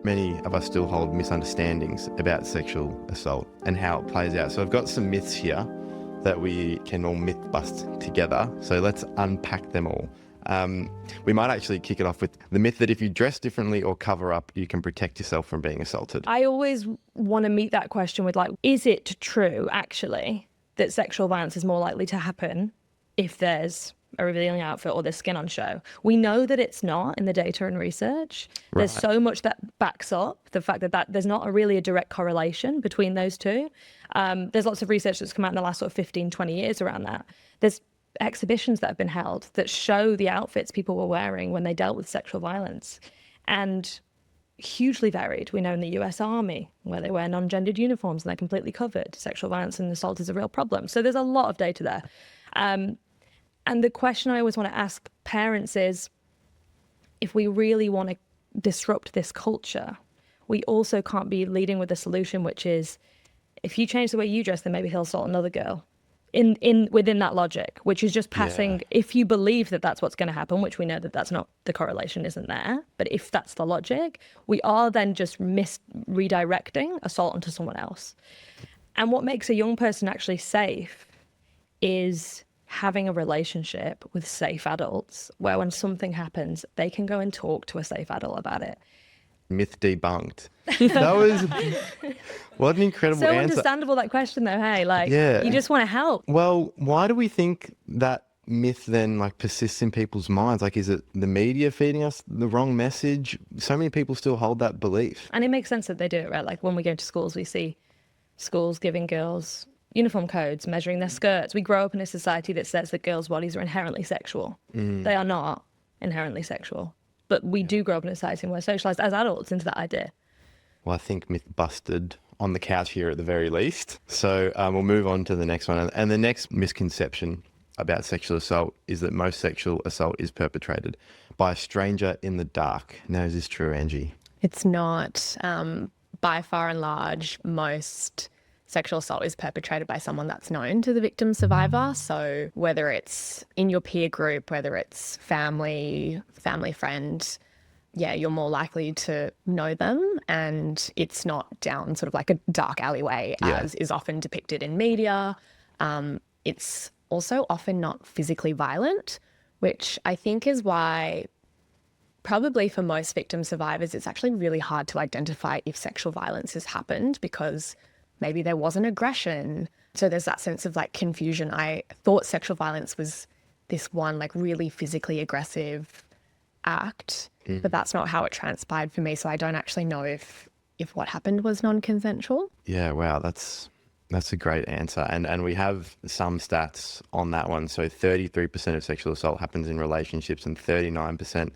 many of us still hold misunderstandings about sexual assault and how it plays out. So I've got some myths here that we can all myth bust together. So let's unpack them all. We might actually kick it off with the myth that if you dress differently or cover up, you can protect yourself from being assaulted. I always want to meet that question with like, is it true actually that sexual violence is more likely to happen if there's a revealing outfit or there's skin on show? We know that it's not in the data and research. Right. There's so much that backs up the fact that there's not really a direct correlation between those two. There's lots of research that's come out in the last sort of 15, 20 years around that. There's exhibitions that have been held that show the outfits people were wearing when they dealt with sexual violence, and hugely varied. We know in the US Army, where they wear non-gendered uniforms and they're completely covered, sexual violence and assault is a real problem. So there's a lot of data there. And the question I always want to ask parents is, if we really want to disrupt this culture, we also can't be leading with a solution, which is, if you change the way you dress, then maybe he'll assault another girl. Within that logic, which is just passing, if you believe that that's what's going to happen, which we know that that's not, the correlation isn't there, but if that's the logic, we are then just redirecting assault onto someone else. And what makes a young person actually safe is having a relationship with safe adults, where when something happens, they can go and talk to a safe adult about it. Myth debunked. That was, what an incredible so answer. Understandable, that question though, hey? Like, you just want to help. Well, why do we think that myth then like persists in people's minds? Like, is it the media feeding us the wrong message? So many people still hold that belief. And it makes sense that they do it, right? Like when we go to schools, we see schools giving girls uniform codes, measuring their skirts. We grow up in a society that says that girls' bodies are inherently sexual. They are not inherently sexual. But we do grow up in a society and we're socialised as adults into that idea. Well, I think myth busted on the couch here at the very least. So we'll move on to the next one. And the next misconception about sexual assault is that most sexual assault is perpetrated by a stranger in the dark. Now, is this true, Angie? It's not. By far and large, most sexual assault is perpetrated by someone that's known to the victim survivor. So whether it's in your peer group, whether it's family friend, you're more likely to know them, and it's not down sort of like a dark alleyway as is often depicted in media. It's also often not physically violent, which I think is why probably for most victim survivors, it's actually really hard to identify if sexual violence has happened, because maybe there wasn't aggression. So there's that sense of like confusion. I thought sexual violence was this one like really physically aggressive act, but that's not how it transpired for me. So I don't actually know if what happened was non-consensual. Yeah, wow, that's a great answer. And we have some stats on that one. So 33% of sexual assault happens in relationships, and 39%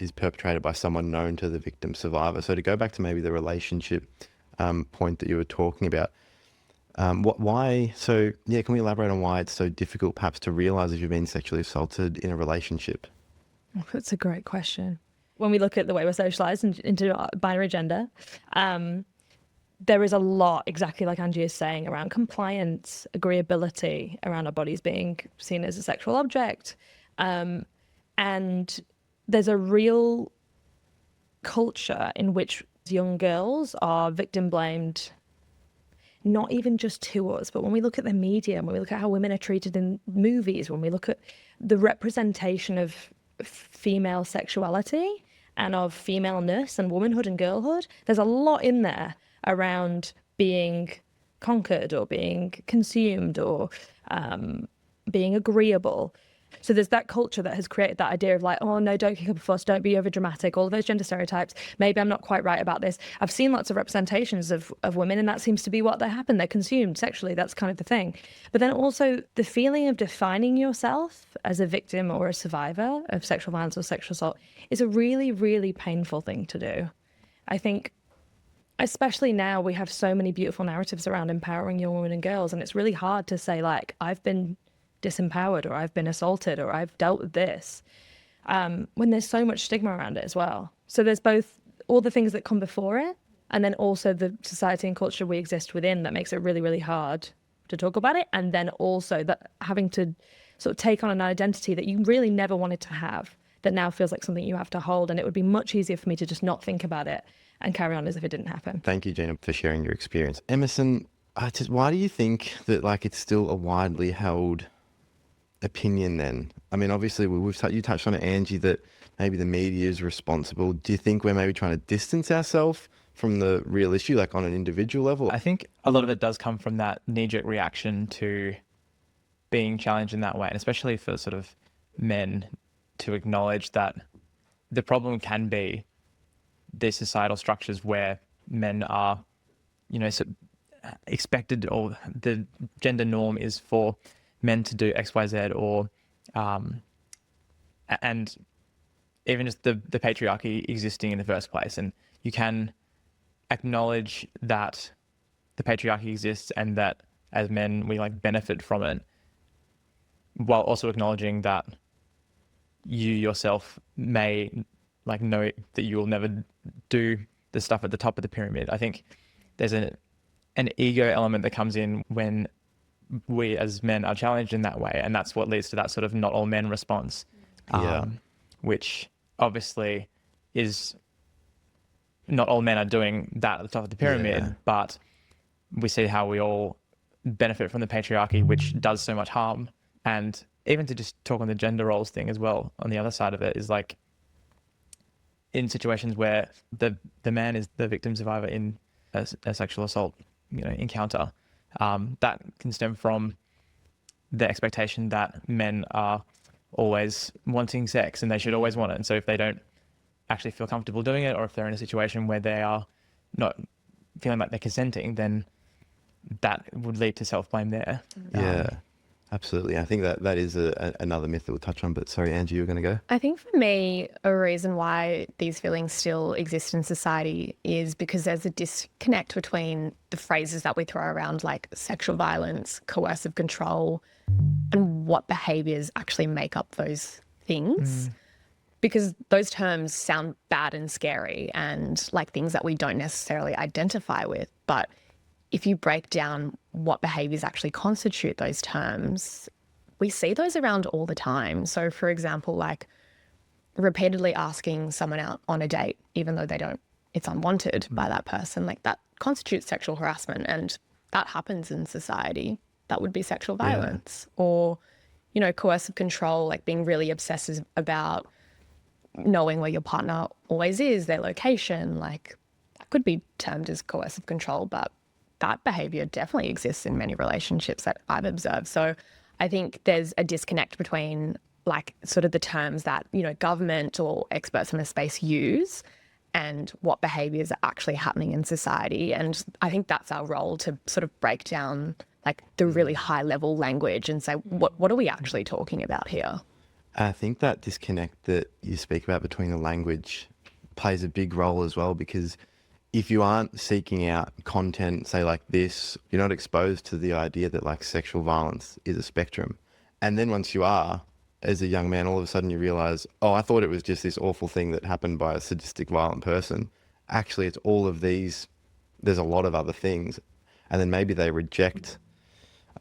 is perpetrated by someone known to the victim survivor. So to go back to maybe the relationship point that you were talking about, why? So yeah, can we elaborate on why it's so difficult perhaps to realise if you've been sexually assaulted in a relationship? That's a great question. When we look at the way we're socialised into binary gender, there is a lot, exactly like Angie is saying, around compliance, agreeability, around our bodies being seen as a sexual object. And there's a real culture in which young girls are victim blamed, not even just to us, but when we look at the media, when we look at how women are treated in movies, when we look at the representation of female sexuality and of femaleness and womanhood and girlhood, there's a lot in there around being conquered or being consumed or being agreeable. So there's that culture that has created that idea of like, oh no, don't kick up a fuss, don't be over dramatic, all of those gender stereotypes. Maybe I'm not quite right about this. I've seen lots of representations of women, and that seems to be what they happen. They're consumed sexually. That's kind of the thing. But then also the feeling of defining yourself as a victim or a survivor of sexual violence or sexual assault is a really, really painful thing to do. I think especially now we have so many beautiful narratives around empowering young women and girls, and it's really hard to say like, I've been disempowered or I've been assaulted or I've dealt with this, when there's so much stigma around it as well. So there's both all the things that come before it, and then also the society and culture we exist within that makes it really, really hard to talk about it. And then also that having to sort of take on an identity that you really never wanted to have, that now feels like something you have to hold. And it would be much easier for me to just not think about it and carry on as if it didn't happen. Thank you, Gina, for sharing your experience. Emerson, why do you think that like it's still a widely held opinion then? I mean, obviously you touched on it, Angie, that maybe the media is responsible. Do you think we're maybe trying to distance ourselves from the real issue, like on an individual level? I think a lot of it does come from that knee-jerk reaction to being challenged in that way, and especially for sort of men to acknowledge that the problem can be the societal structures where men are, expected, or the gender norm is for men to do X, Y, Z, or and even just the patriarchy existing in the first place. And you can acknowledge that the patriarchy exists and that as men we like benefit from it, while also acknowledging that you yourself may like know that you will never do the stuff at the top of the pyramid. I think there's an ego element that comes in when we as men are challenged in that way, and that's what leads to that sort of not all men response, which obviously is not all men are doing that at the top of the pyramid, but we see how we all benefit from the patriarchy, which does so much harm. And even to just talk on the gender roles thing as well, on the other side of it is like in situations where the man is the victim survivor in a sexual assault encounter, that can stem from the expectation that men are always wanting sex and they should always want it. And so if they don't actually feel comfortable doing it, or if they're in a situation where they are not feeling like they're consenting, then that would lead to self-blame there. Yeah, absolutely. I think that is another myth that we'll touch on. But sorry, Angie, you were going to go? I think for me, a reason why these feelings still exist in society is because there's a disconnect between the phrases that we throw around, like sexual violence, coercive control, and what behaviours actually make up those things. Because those terms sound bad and scary and like things that we don't necessarily identify with. But if you break down what behaviours actually constitute those terms, we see those around all the time. So, for example, like repeatedly asking someone out on a date, even though it's unwanted by that person, like that constitutes sexual harassment, and that happens in society. That would be sexual violence. Or, coercive control, like being really obsessive about knowing where your partner always is, their location, like that could be termed as coercive control, but that behaviour definitely exists in many relationships that I've observed. So I think there's a disconnect between like sort of the terms that, government or experts in the space use and what behaviours are actually happening in society. And I think that's our role, to sort of break down like the really high level language and say, what are we actually talking about here? I think that disconnect that you speak about between the language plays a big role as well, because if you aren't seeking out content, say like this, you're not exposed to the idea that like sexual violence is a spectrum. And then once you are, as a young man, all of a sudden you realize, oh, I thought it was just this awful thing that happened by a sadistic, violent person. Actually, it's all of these. There's a lot of other things. And then maybe they reject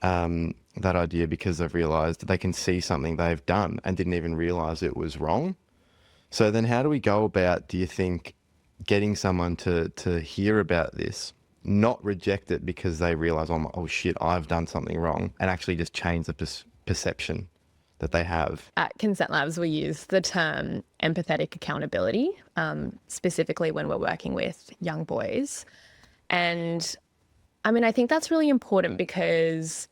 that idea because they've realized they can see something they've done and didn't even realize it was wrong. So then how do we go about, do you think, getting someone to hear about this, not reject it because they realize, oh shit, I've done something wrong, and actually just change the perception that they have? At Consent Labs, we use the term empathetic accountability, specifically when we're working with young boys. And I mean, I think that's really important because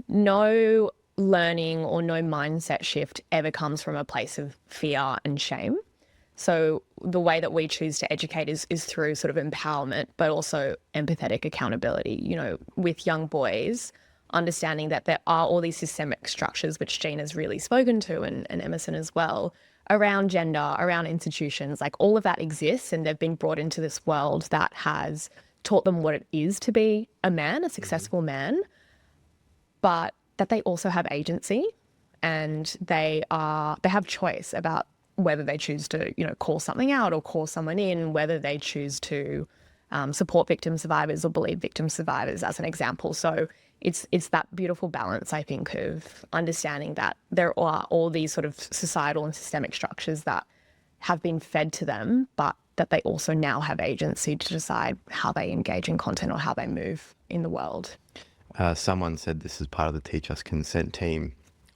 no learning or no mindset shift ever comes from a place of fear and shame. So the way that we choose to educate is through sort of empowerment, but also empathetic accountability, with young boys, understanding that there are all these systemic structures, which Gina's really spoken to, and Emerson as well, around gender, around institutions, like all of that exists, and they've been brought into this world that has taught them what it is to be a man, a successful man, but that they also have agency and they have choice about whether they choose to, call something out or call someone in, whether they choose to support victim survivors or believe victim survivors, as an example. So it's that beautiful balance, I think, of understanding that there are all these sort of societal and systemic structures that have been fed to them, but that they also now have agency to decide how they engage in content or how they move in the world. Someone said this is part of the Teach Us Consent team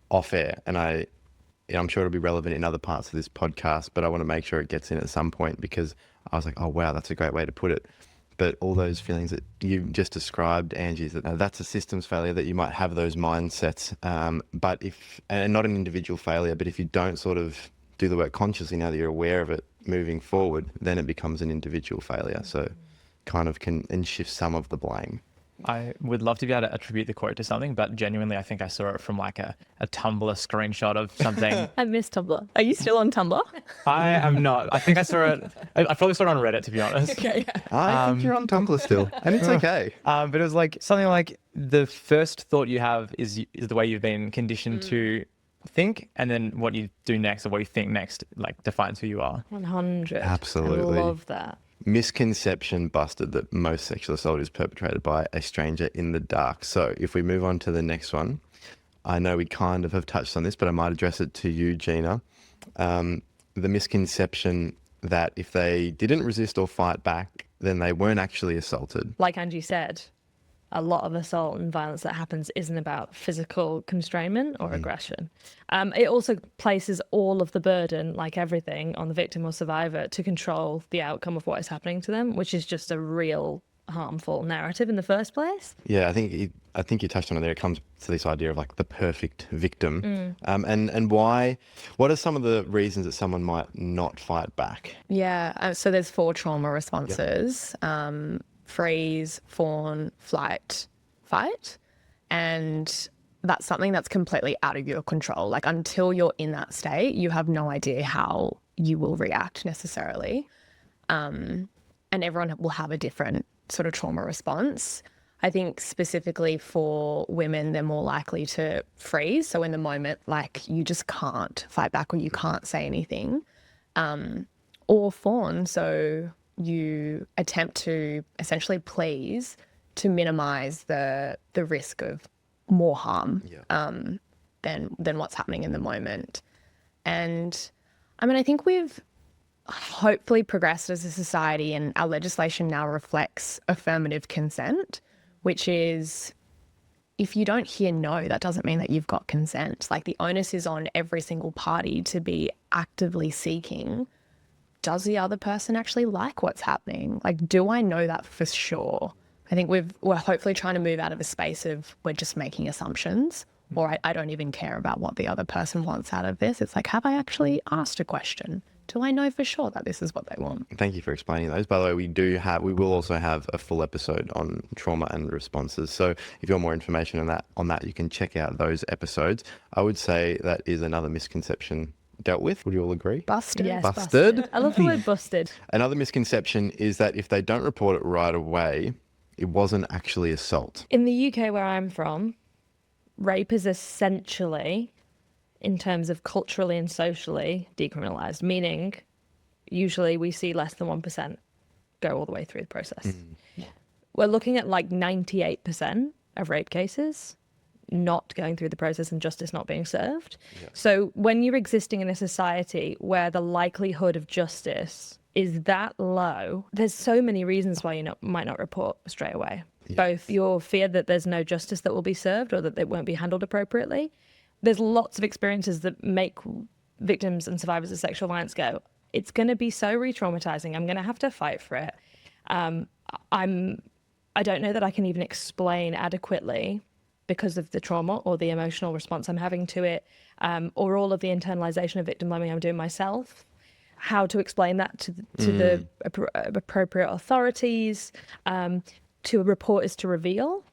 off air, and I'm sure it'll be relevant in other parts of this podcast, but I want to make sure it gets in at some point, because I was like, oh, wow, that's a great way to put it. But all those feelings that you just described, Angie, is that that's a systems failure, that you might have those mindsets, but and not an individual failure, but if you don't sort of do the work consciously now that you're aware of it moving forward, then it becomes an individual failure. So kind of can and shift some of the blame. I would love to be able to attribute the quote to something, but genuinely, I think I saw it from like a Tumblr screenshot of something. I miss Tumblr. Are you still on Tumblr? I am not. I think I saw it. I probably saw it on Reddit, to be honest. Okay. I think you're on Tumblr still, and it's okay. But it was like something like the first thought you have is the way you've been conditioned to think, and then what you do next or what you think next like defines who you are. 100. Absolutely. I love that. Misconception busted that most sexual assault is perpetrated by a stranger in the dark. So if we move on to the next one, I know we kind of have touched on this, but I might address it to you, Gina. The misconception that if they didn't resist or fight back, then they weren't actually assaulted. Like Angie said, a lot of assault and violence that happens isn't about physical constrainment or aggression. It also places all of the burden, like everything, on the victim or survivor to control the outcome of what is happening to them, which is just a real harmful narrative in the first place. Yeah, I think you touched on it there. It comes to this idea of like the perfect victim. And why, what are some of the reasons that someone might not fight back? Yeah, so there's 4 trauma responses. Freeze, fawn, flight, fight. And that's something that's completely out of your control. Like until you're in that state, you have no idea how you will react necessarily. And everyone will have a different sort of trauma response. I think specifically for women, they're more likely to freeze. So in the moment, like you just can't fight back or you can't say anything. Or fawn, so you attempt to essentially please to minimize the risk of more harm than what's happening in the moment. And I mean, I think we've hopefully progressed as a society, and our legislation now reflects affirmative consent, which is if you don't hear no, that doesn't mean that you've got consent. Like the onus is on every single party to be actively seeking, does the other person actually like what's happening? Like, do I know that for sure? I think we're hopefully trying to move out of a space of we're just making assumptions, or I don't even care about what the other person wants out of this. It's like, have I actually asked a question? Do I know for sure that this is what they want? Thank you for explaining those. By the way, we will also have a full episode on trauma and responses. So if you want more information on that, you can check out those episodes. I would say that is another misconception dealt with. Would you all agree? Busted. Yes, Busted. I love the word busted. Another misconception is that if they don't report it right away, it wasn't actually assault. In the UK, where I'm from, rape is essentially, in terms of culturally and socially, decriminalised, meaning usually we see less than 1% go all the way through the process. We're looking at like 98% of rape cases not going through the process and justice not being served. So when you're existing in a society where the likelihood of justice is that low, there's so many reasons why you might not report straight away. Both your fear that there's no justice that will be served or that it won't be handled appropriately. There's lots of experiences that make victims and survivors of sexual violence go, it's going to be so re-traumatizing. I'm going to have to fight for it. I don't know that I can even explain adequately, because of the trauma or the emotional response I'm having to it, or all of the internalization of victim blaming I'm doing myself, how to explain that to the appropriate authorities. To a report is to reveal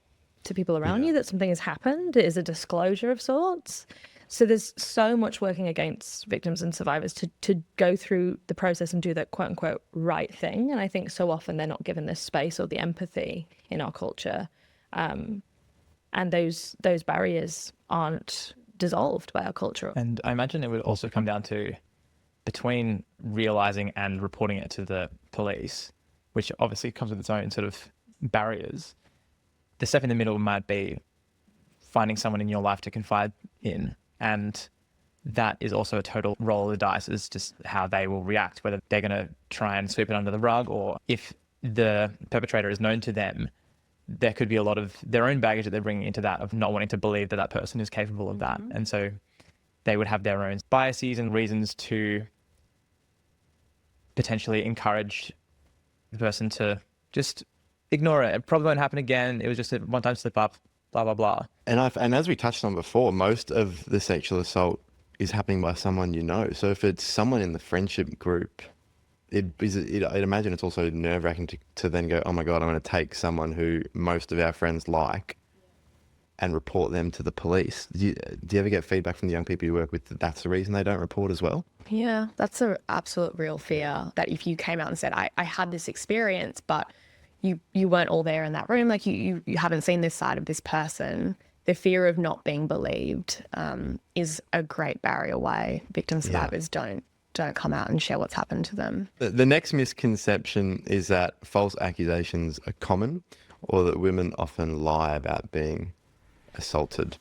to people around you that something has happened. It is a disclosure of sorts. So there's so much working against victims and survivors to go through the process and do that quote unquote right thing. And I think so often they're not given this space or the empathy in our culture. And those barriers aren't dissolved by our culture. And I imagine it would also come down to between realizing and reporting it to the police, which obviously comes with its own sort of barriers. The step in the middle might be finding someone in your life to confide in, and that is also a total roll of the dice as just how they will react, whether they're going to try and sweep it under the rug, or if the perpetrator is known to them, there could be a lot of their own baggage that they're bringing into that, of not wanting to believe that that person is capable of that. And so they would have their own biases and reasons to potentially encourage the person to just ignore it. It probably won't happen again. It was just a one-time slip up, blah, blah, blah. And as we touched on before, most of the sexual assault is happening by someone you know. So if it's someone in the friendship group, I'd imagine it's also nerve-wracking to then go, oh my God, I'm going to take someone who most of our friends like and report them to the police. Do you ever get feedback from the young people you work with that that's the reason they don't report as well? Yeah, that's an absolute real fear, that if you came out and said, I had this experience, but you weren't all there in that room, like you haven't seen this side of this person, the fear of not being believed is a great barrier why victim survivors don't come out and share what's happened to them. The next misconception is that false accusations are common, or that women often lie about being assaulted.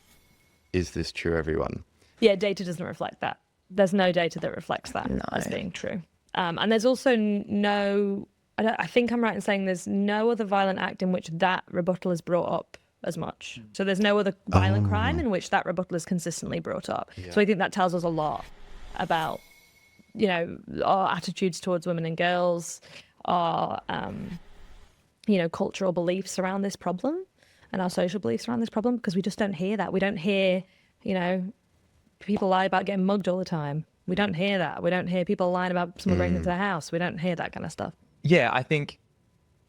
Is this true, everyone? Yeah, data doesn't reflect that. There's no data that reflects that as being true. And there's also I think I'm right in saying there's no other violent act in which that rebuttal is brought up as much. So there's no other violent crime in which that rebuttal is consistently brought up. Yeah. So I think that tells us a lot about, our attitudes towards women and girls, our, cultural beliefs around this problem and our social beliefs around this problem, because we just don't hear that. We don't hear, people lie about getting mugged all the time. We don't hear that. We don't hear people lying about someone breaking into their house. We don't hear that kind of stuff. Yeah, I think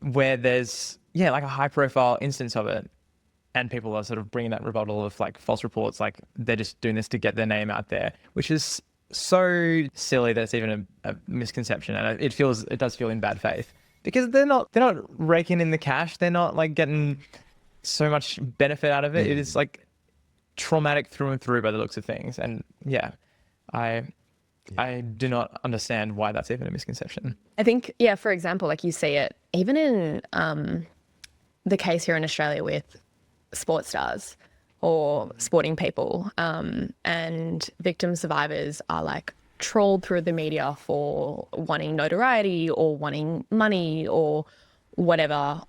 where there's, like a high profile instance of it, and people are sort of bringing that rebuttal of like false reports, like they're just doing this to get their name out there, which is so silly that it's even a misconception. And it does feel in bad faith, because they're not raking in the cash. They're not like getting so much benefit out of it. It is like traumatic through and through by the looks of things. And I do not understand why that's even a misconception. I think, for example, like you see it even in the case here in Australia with sports stars or sporting people, and victim survivors are like trolled through the media for wanting notoriety or wanting money or whatever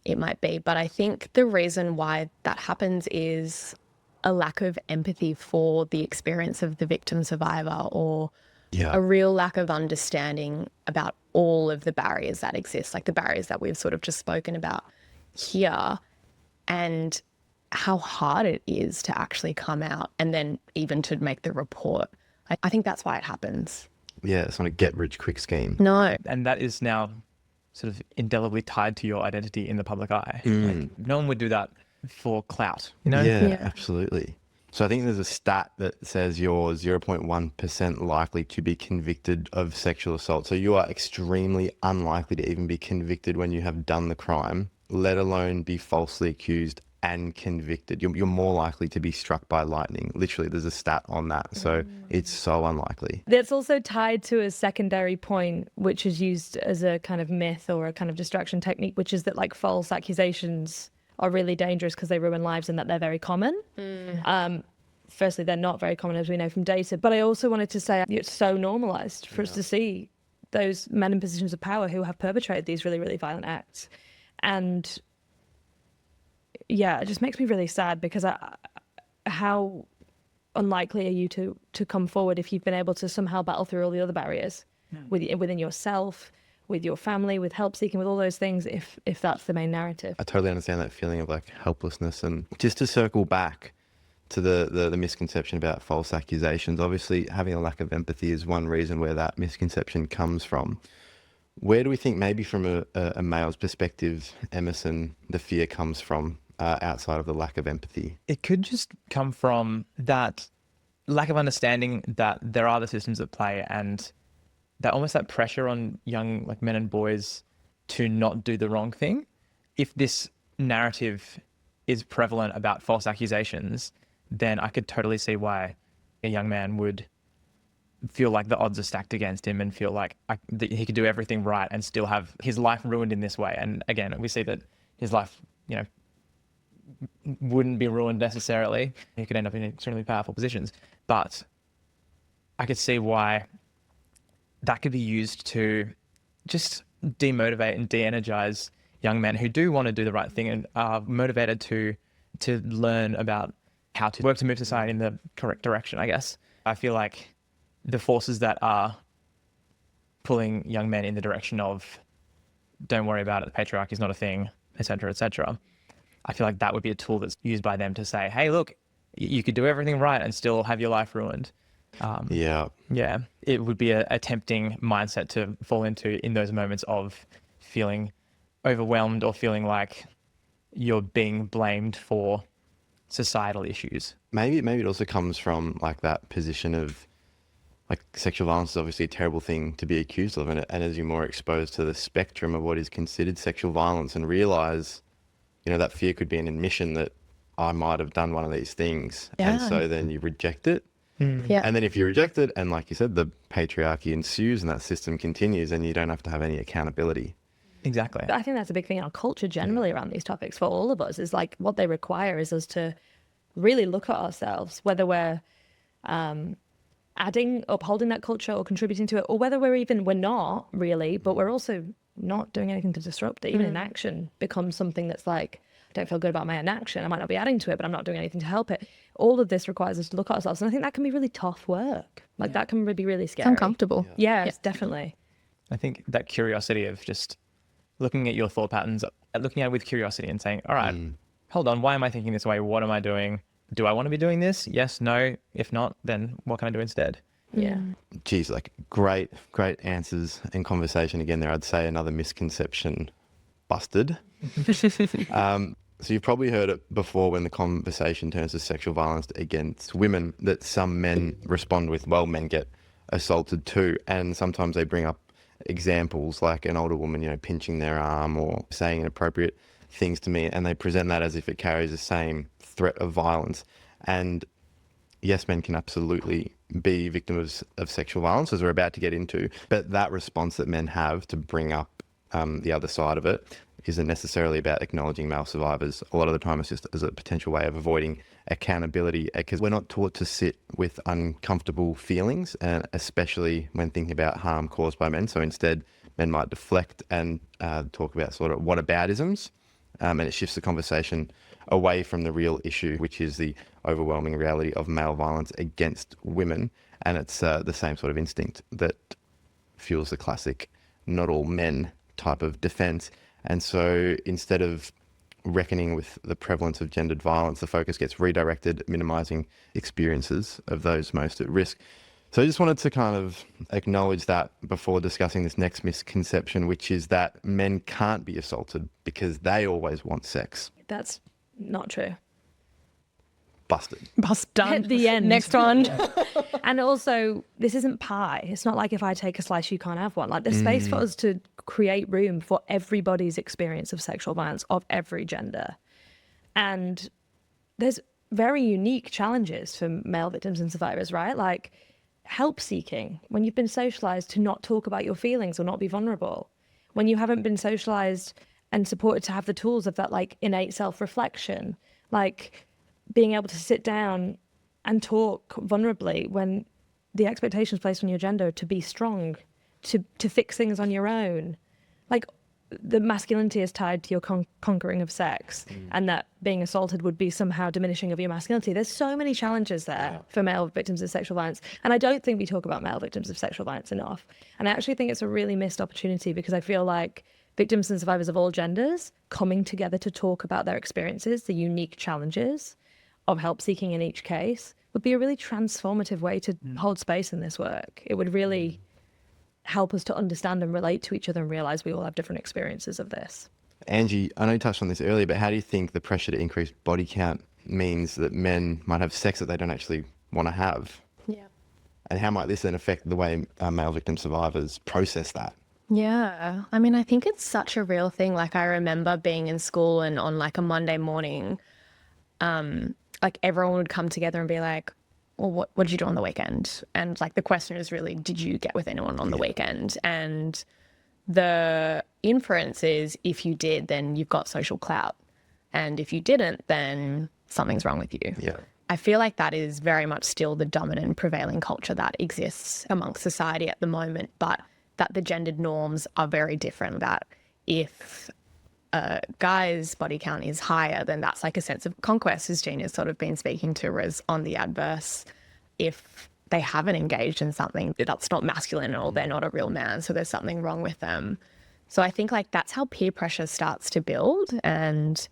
it might be. But I think the reason why that happens is a lack of empathy for the experience of the victim survivor, or a real lack of understanding about all of the barriers that exist, like the barriers that we've sort of just spoken about here, and how hard it is to actually come out and then even to make the report. I think that's why it happens. Yeah, it's not a get-rich-quick scheme. No. And that is now sort of indelibly tied to your identity in the public eye. Like, no one would do that for clout, Yeah, absolutely. So I think there's a stat that says you're 0.1% likely to be convicted of sexual assault. So you are extremely unlikely to even be convicted when you have done the crime, let alone be falsely accused and convicted. You're more likely to be struck by lightning. Literally, there's a stat on that. So it's so unlikely. That's also tied to a secondary point, which is used as a kind of myth or a kind of distraction technique, which is that like false accusations are really dangerous because they ruin lives and that they're very common. Firstly, they're not very common, as we know from data. But I also wanted to say it's so normalised for us to see those men in positions of power who have perpetrated these really, really violent acts. And it just makes me really sad, because how unlikely are you to come forward if you've been able to somehow battle through all the other barriers within yourself, with your family, with help seeking, with all those things, if that's the main narrative. I totally understand that feeling of like helplessness. And just to circle back to the misconception about false accusations, obviously having a lack of empathy is one reason where that misconception comes from. Where do we think, maybe from a male's perspective, Emerson, the fear comes from outside of the lack of empathy? It could just come from that lack of understanding that there are the systems at play, and that almost that pressure on young like men and boys to not do the wrong thing. If this narrative is prevalent about false accusations, then I could totally see why a young man would feel like the odds are stacked against him and feel like that he could do everything right and still have his life ruined in this way. And again, we see that his life, wouldn't be ruined necessarily. He could end up in extremely powerful positions. But I could see why that could be used to just demotivate and de-energize young men who do want to do the right thing and are motivated to learn about how to work to move society in the correct direction, I guess. I feel like the forces that are pulling young men in the direction of don't worry about it, the patriarchy is not a thing, etc., etc. I feel like that would be a tool that's used by them to say, hey, look, you could do everything right and still have your life ruined. Yeah, it would be a tempting mindset to fall into in those moments of feeling overwhelmed or feeling like you're being blamed for societal issues. maybe it also comes from like that position of like sexual violence is obviously a terrible thing to be accused of, and as you're more exposed to the spectrum of what is considered sexual violence and realize, that fear could be an admission that I might have done one of these things, and so then you reject it. Yeah. And then if you reject it, and like you said, the patriarchy ensues and that system continues, and you don't have to have any accountability. Exactly. I think that's a big thing in our culture generally around these topics for all of us, is like what they require is us to really look at ourselves, whether we're adding, upholding that culture or contributing to it, or whether we're not really, but we're also not doing anything to disrupt it. Even inaction becomes something that's like, I don't feel good about my inaction. I might not be adding to it, but I'm not doing anything to help it. All of this requires us to look at ourselves. And I think that can be really tough work. Like that can be really scary. It's uncomfortable. Yeah, it's definitely. I think that curiosity of just looking at your thought patterns, looking at it with curiosity and saying, all right, hold on, why am I thinking this way? What am I doing? Do I want to be doing this? Yes, no. If not, then what can I do instead? Yeah. Geez, like great answers and conversation again there. I'd say another misconception busted. So you've probably heard it before when the conversation turns to sexual violence against women, that some men respond with, well, men get assaulted too. And sometimes they bring up examples like an older woman, pinching their arm or saying inappropriate things to me, and they present that as if it carries the same threat of violence. And yes, men can absolutely be victims of sexual violence, as we're about to get into, but that response that men have to bring up the other side of it isn't necessarily about acknowledging male survivors. A lot of the time it's just as a potential way of avoiding accountability, because we're not taught to sit with uncomfortable feelings, and especially when thinking about harm caused by men. So instead, men might deflect and talk about sort of whataboutisms, and it shifts the conversation away from the real issue, which is the overwhelming reality of male violence against women. And it's the same sort of instinct that fuels the classic not all men type of defense. And so instead of reckoning with the prevalence of gendered violence, the focus gets redirected, minimizing experiences of those most at risk. So I just wanted to kind of acknowledge that before discussing this next misconception, which is that men can't be assaulted because they always want sex. That's not true. Busted. Bust done. Hit the end. Next one. And also, this isn't pie. It's not like if I take a slice, you can't have one. Like, there's space for us to create room for everybody's experience of sexual violence of every gender. And there's very unique challenges for male victims and survivors, right? Like help seeking, when you've been socialized to not talk about your feelings or not be vulnerable, when you haven't been socialized and supported to have the tools of that like innate self-reflection, like being able to sit down and talk vulnerably when the expectations placed on your gender to be strong, to fix things on your own. Like the masculinity is tied to your conquering of sex, and that being assaulted would be somehow diminishing of your masculinity. There's so many challenges there for male victims of sexual violence. And I don't think we talk about male victims of sexual violence enough. And I actually think it's a really missed opportunity, because I feel like victims and survivors of all genders coming together to talk about their experiences, the unique challenges of help seeking in each case, would be a really transformative way to hold space in this work. It would really help us to understand and relate to each other and realize we all have different experiences of this. Angie, I know you touched on this earlier, but how do you think the pressure to increase body count means that men might have sex that they don't actually want to have? Yeah. And how might this then affect the way male victim survivors process that? Yeah. I mean, I think it's such a real thing. Like, I remember being in school and on like a Monday morning, like everyone would come together and be like, well, what did you do on the weekend? And like the question is really, did you get with anyone on the weekend? And the inference is, if you did, then you've got social clout. And if you didn't, then something's wrong with you. Yeah. I feel like that is very much still the dominant prevailing culture that exists amongst society at the moment, but that the gendered norms are very different. That if a guy's body count is higher, then that's like a sense of conquest, as Gina's sort of been speaking to, whereas on the adverse, if they haven't engaged in something, that's not masculine or they're not a real man, so there's something wrong with them. So I think like that's how peer pressure starts to build, and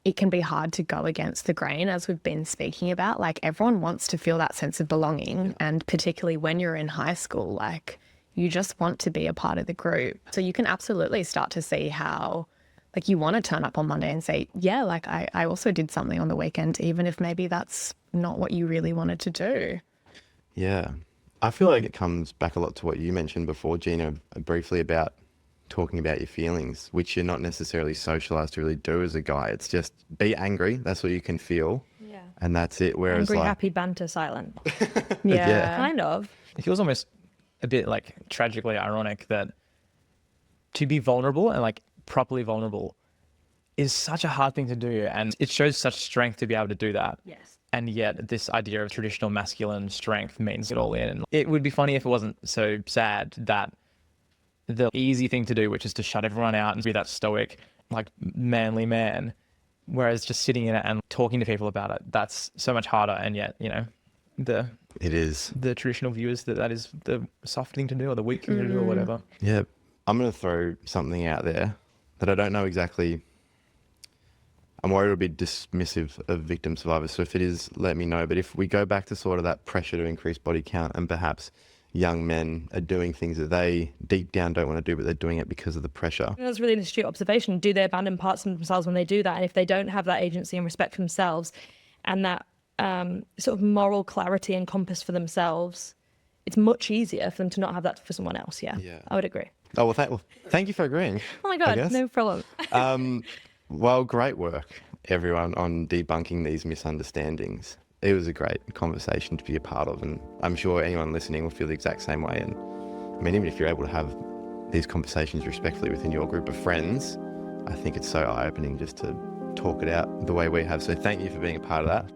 it can be hard to go against the grain, as we've been speaking about. Like everyone wants to feel that sense of belonging, and particularly when you're in high school, like you just want to be a part of the group. So you can absolutely start to see how like you want to turn up on Monday and say, yeah, like I also did something on the weekend, even if maybe that's not what you really wanted to do. Yeah. I feel like it comes back a lot to what you mentioned before, Gina, briefly about talking about your feelings, which you're not necessarily socialized to really do as a guy. It's just be angry. That's what you can feel. Yeah. And that's it. Whereas Angry, like, happy, banter, silent. Yeah. Kind of. It feels almost a bit like tragically ironic that to be vulnerable and like properly vulnerable is such a hard thing to do, and it shows such strength to be able to do that. Yes. And yet this idea of traditional masculine strength means it all in. It would be funny if it wasn't so sad that the easy thing to do, which is to shut everyone out and be that stoic, like manly man, whereas just sitting in it and talking to people about it, that's so much harder. And yet, you know, it is. the traditional view is that is the soft thing to do or the weak thing to do or whatever. Yeah. I'm going to throw something out there that I don't know exactly. I'm worried it'll be dismissive of victim survivors. So if it is, let me know. But if we go back to sort of that pressure to increase body count, and perhaps young men are doing things that they deep down don't want to do, but they're doing it because of the pressure. That's really an astute observation. Do they abandon parts of themselves when they do that? And if they don't have that agency and respect for themselves and that sort of moral clarity and compass for themselves, it's much easier for them to not have that for someone else. Yeah. I would agree. Oh, well, thank you for agreeing. Oh my I God, guess. no problem. Well, great work, everyone, on debunking these misunderstandings. It was a great conversation to be a part of, and I'm sure anyone listening will feel the exact same way. And I mean, even if you're able to have these conversations respectfully within your group of friends, I think it's so eye-opening just to talk it out the way we have. So thank you for being a part of that.